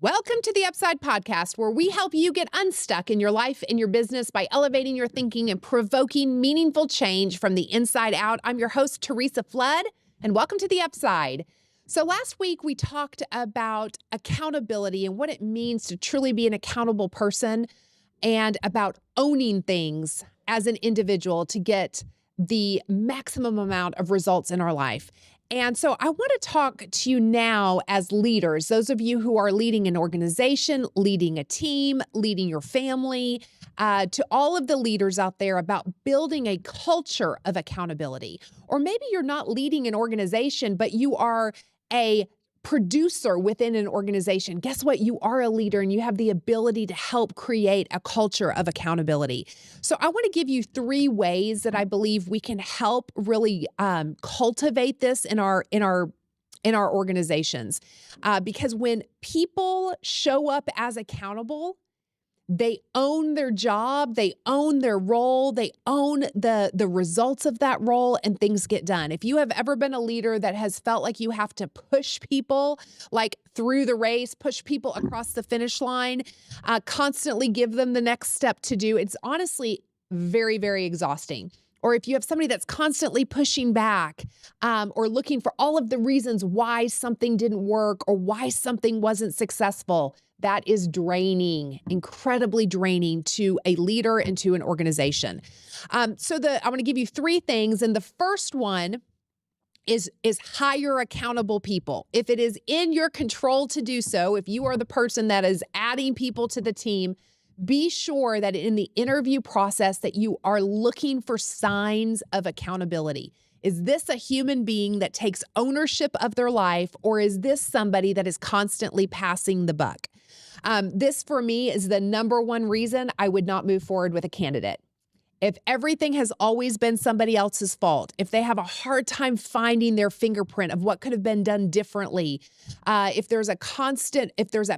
Welcome to the Upside podcast, where we help you get unstuck in your life and your business by elevating your thinking and provoking meaningful change from the inside out. I'm your host, Theresa Flood, and welcome to the Upside. So last week, we talked about accountability and what it means to truly be an accountable person and about owning things as an individual to get the maximum amount of results in our life. And so I want to talk to you now as leaders, those of you who are leading an organization, leading a team, leading your family, to all of the leaders out there about building a culture of accountability. Or maybe you're not leading an organization, but you are a producer within an organization. Guess what? You are a leader and you have the ability to help create a culture of accountability. So I want to give you 3 ways that I believe we can help really cultivate this in our organizations. Because when people show up as accountable, they own their job, they own their role, they own the results of that role, and things get done. If you have ever been a leader that has felt like you have to push people like through the race, push people across the finish line, constantly give them the next step to do, it's honestly very, very exhausting. Or if you have somebody that's constantly pushing back or looking for all of the reasons why something didn't work or why something wasn't successful, that is draining, incredibly draining to a leader and to an organization. I'm going to give you 3 things. And the first one is hire accountable people. If it is in your control to do so, if you are the person that is adding people to the team, be sure that in the interview process that you are looking for signs of accountability. Is this a human being that takes ownership of their life, or is this somebody that is constantly passing the buck? This for me is the number one reason I would not move forward with a candidate. If everything has always been somebody else's fault, if they have a hard time finding their fingerprint of what could have been done differently, if there's a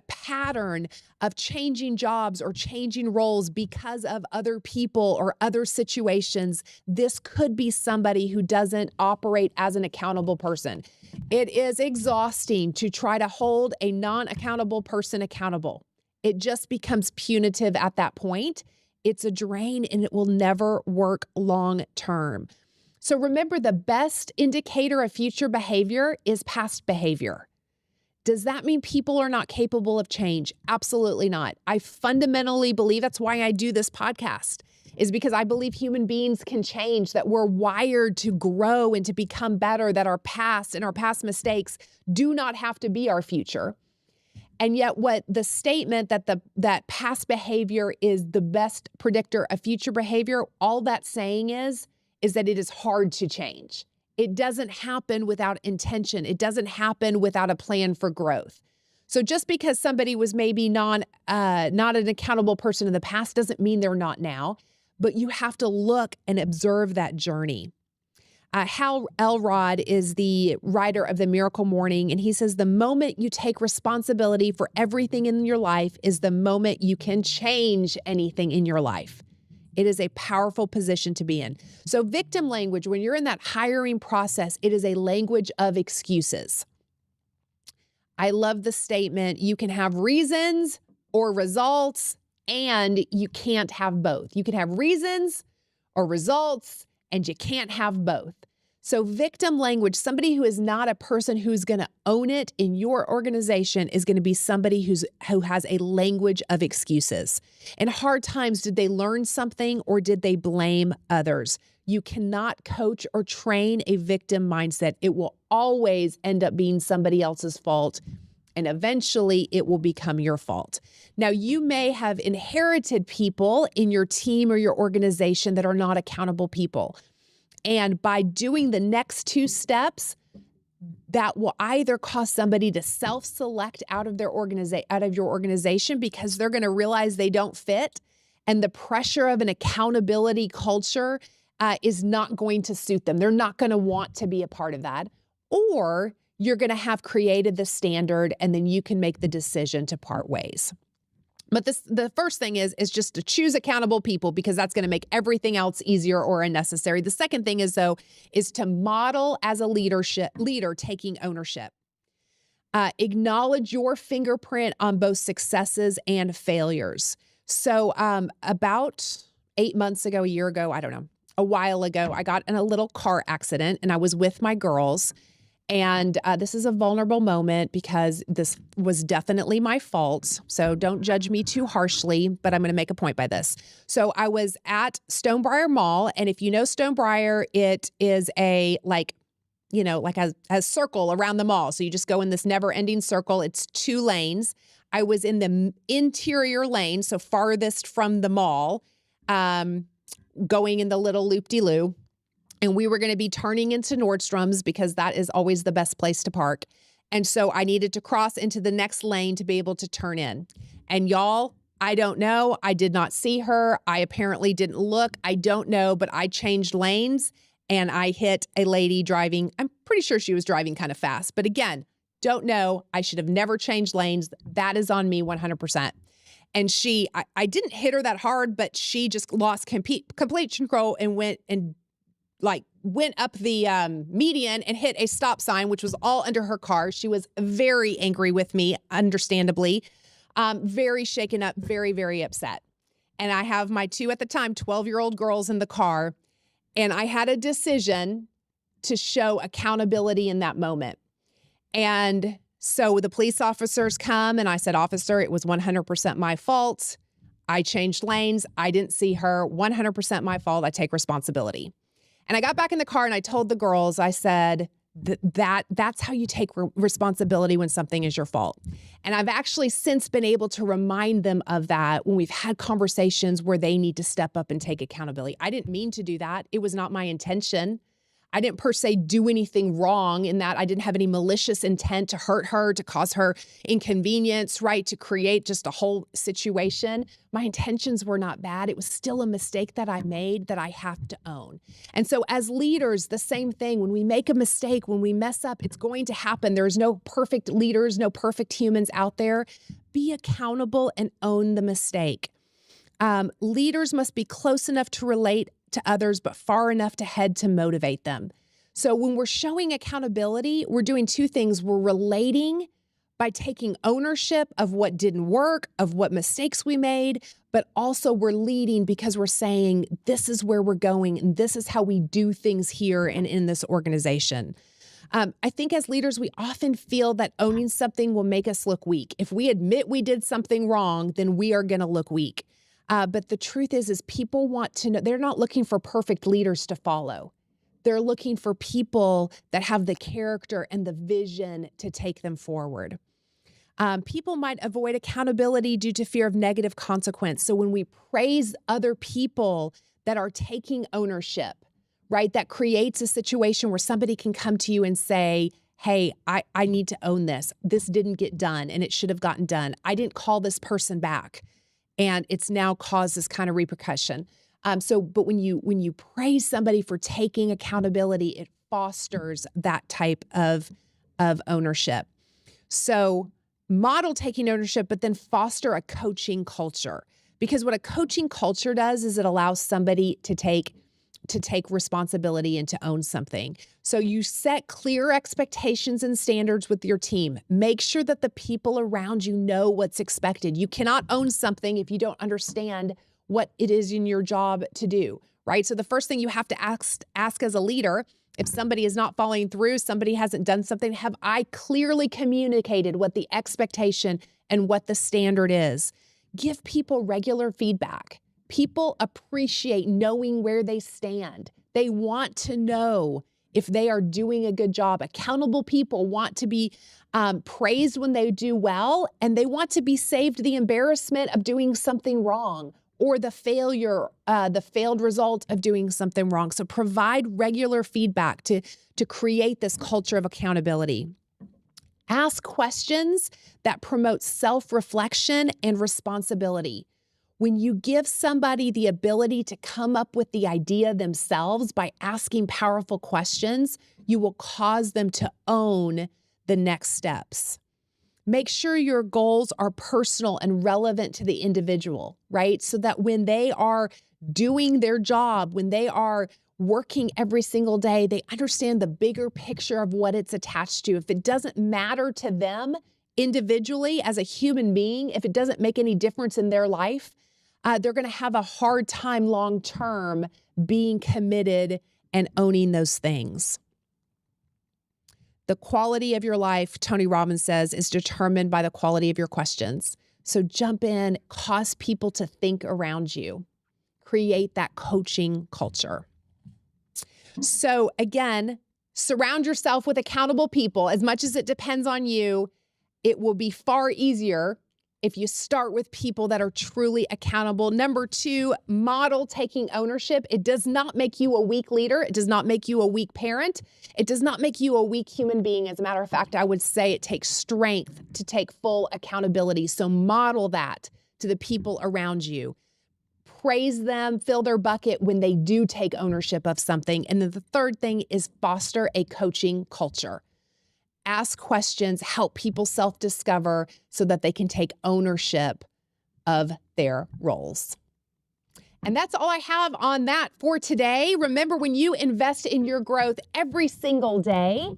pattern of changing jobs or changing roles because of other people or other situations, this could be somebody who doesn't operate as an accountable person. It is exhausting to try to hold a non-accountable person accountable. It just becomes punitive at that point. It's a drain and it will never work long term. So remember, the best indicator of future behavior is past behavior. Does that mean people are not capable of change? Absolutely not. I fundamentally believe that's why I do this podcast, is because I believe human beings can change, that we're wired to grow and to become better, that our past and our past mistakes do not have to be our future. And yet what the statement that past behavior is the best predictor of future behavior, all that's saying is that it is hard to change. It doesn't happen without intention. It doesn't happen without a plan for growth. So just because somebody was maybe not an accountable person in the past doesn't mean they're not now, but you have to look and observe that journey. Hal Elrod is the writer of The Miracle Morning, and he says, the moment you take responsibility for everything in your life is the moment you can change anything in your life. It is a powerful position to be in. So victim language, when you're in that hiring process, it is a language of excuses. I love the statement, you can have reasons or results, and you can't have both. You can have reasons or results, and you can't have both. So victim language, somebody who is not a person who's going to own it in your organization, is going to be somebody who has a language of excuses. In hard times, did they learn something or did they blame others? You cannot coach or train a victim mindset. It will always end up being somebody else's fault, and eventually it will become your fault. Now, you may have inherited people in your team or your organization that are not accountable people. And by doing the next 2 steps, that will either cause somebody to self-select out of your organization because they're going to realize they don't fit, and the pressure of an accountability culture is not going to suit them. They're not going to want to be a part of that. Or you're going to have created the standard, and then you can make the decision to part ways. But the first thing is just to choose accountable people, because that's going to make everything else easier or unnecessary. The second thing is to model as a leader taking ownership. Acknowledge your fingerprint on both successes and failures. So about 8 months ago, a year ago, I don't know, a while ago, I got in a little car accident and I was with my girls. And this is a vulnerable moment because this was definitely my fault. So don't judge me too harshly, but I'm going to make a point by this. So I was at Stonebriar Mall. And if you know Stonebriar, it is a a circle around the mall. So you just go in this never ending circle. It's 2 lanes. I was in the interior lane, so farthest from the mall, going in the little loop-de-loo. And we were going to be turning into Nordstrom's because that is always the best place to park. And so I needed to cross into the next lane to be able to turn in. And y'all, I don't know. I did not see her. I apparently didn't look. I don't know, but I changed lanes and I hit a lady driving. I'm pretty sure she was driving kind of fast. But again, don't know. I should have never changed lanes. That is on me 100%. And I didn't hit her that hard, but she just lost complete control and went up the median and hit a stop sign, which was all under her car. She was very angry with me, understandably, very shaken up, very, very upset. And I have my 2 at the time, 12-year-old girls in the car. And I had a decision to show accountability in that moment. And so the police officers come and I said, "Officer, it was 100% my fault. I changed lanes. I didn't see her. 100% my fault. I take responsibility." And I got back in the car and I told the girls, I said, that's how you take responsibility when something is your fault. And I've actually since been able to remind them of that when we've had conversations where they need to step up and take accountability. I didn't mean to do that. It was not my intention. I didn't per se do anything wrong in that I didn't have any malicious intent to hurt her, to cause her inconvenience, right? To create just a whole situation. My intentions were not bad. It was still a mistake that I made that I have to own. And so as leaders, the same thing. When we make a mistake, when we mess up, it's going to happen. There's no perfect leaders, no perfect humans out there. Be accountable and own the mistake. Leaders must be close enough to relate to others, but far enough ahead to motivate them. So when we're showing accountability, we're doing 2 things. We're relating by taking ownership of what didn't work, of what mistakes we made, but also we're leading because we're saying, this is where we're going and this is how we do things here and in this organization. I think as leaders, we often feel that owning something will make us look weak. If we admit we did something wrong, then we are going to look weak. But the truth is people want to know, they're not looking for perfect leaders to follow. They're looking for people that have the character and the vision to take them forward. People might avoid accountability due to fear of negative consequence. So when we praise other people that are taking ownership, right, that creates a situation where somebody can come to you and say, "Hey, I need to own this. This didn't get done and it should have gotten done. I didn't call this person back. And it's now caused this kind of repercussion." But when you praise somebody for taking accountability, it fosters that type of ownership. So model taking ownership, but then foster a coaching culture. Because what a coaching culture does is it allows somebody to take responsibility and to own something. So you set clear expectations and standards with your team. Make sure that the people around you know what's expected. You cannot own something if you don't understand what it is in your job to do, right? So the first thing you have to ask as a leader, if somebody is not following through, somebody hasn't done something, have I clearly communicated what the expectation and what the standard is? Give people regular feedback. People appreciate knowing where they stand. They want to know if they are doing a good job. Accountable people want to be praised when they do well, and they want to be saved the embarrassment of doing something wrong or the failed result of doing something wrong. So provide regular feedback to create this culture of accountability. Ask questions that promote self-reflection and responsibility. When you give somebody the ability to come up with the idea themselves by asking powerful questions, you will cause them to own the next steps. Make sure your goals are personal and relevant to the individual, right? So that when they are doing their job, when they are working every single day. They understand the bigger picture of what it's attached to. If it doesn't matter to them individually as a human being, if it doesn't make any difference in their life, they're going to have a hard time long-term being committed and owning those things. The quality of your life, Tony Robbins says, is determined by the quality of your questions. So jump in, cause people to think around you, create that coaching culture. So again, surround yourself with accountable people. As much as it depends on you, it will be far easier if you start with people that are truly accountable. Number 2, model taking ownership. It does not make you a weak leader. It does not make you a weak parent. It does not make you a weak human being. As a matter of fact, I would say it takes strength to take full accountability. So model that to the people around you. Praise them, fill their bucket when they do take ownership of something. And then the third thing is foster a coaching culture. Ask questions, help people self-discover so that they can take ownership of their roles. And that's all I have on that for today. Remember, when you invest in your growth every single day,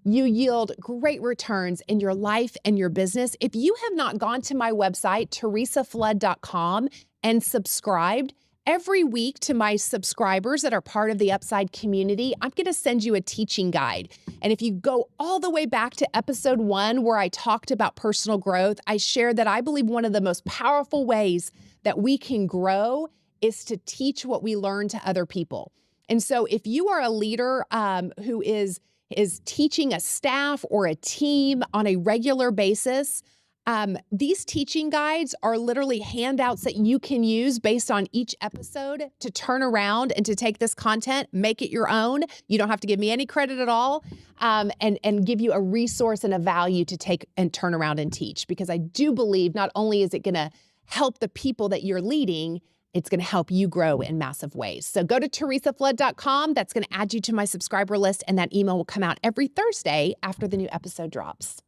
you yield great returns in your life and your business. If you have not gone to my website, theresaflood.com, and subscribed, every week to my subscribers that are part of the Upside community, I'm going to send you a teaching guide. And if you go all the way back to episode 1, where I talked about personal growth, I shared that I believe one of the most powerful ways that we can grow is to teach what we learn to other people. And so if you are a leader who is teaching a staff or a team on a regular basis, these teaching guides are literally handouts that you can use based on each episode to turn around and to take this content, make it your own. You don't have to give me any credit at all, and give you a resource and a value to take and turn around and teach. Because I do believe not only is it going to help the people that you're leading, it's going to help you grow in massive ways. So go to TheResaFlood.com. That's going to add you to my subscriber list, and that email will come out every Thursday after the new episode drops.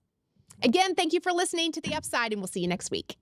Again, thank you for listening to The Upside, and we'll see you next week.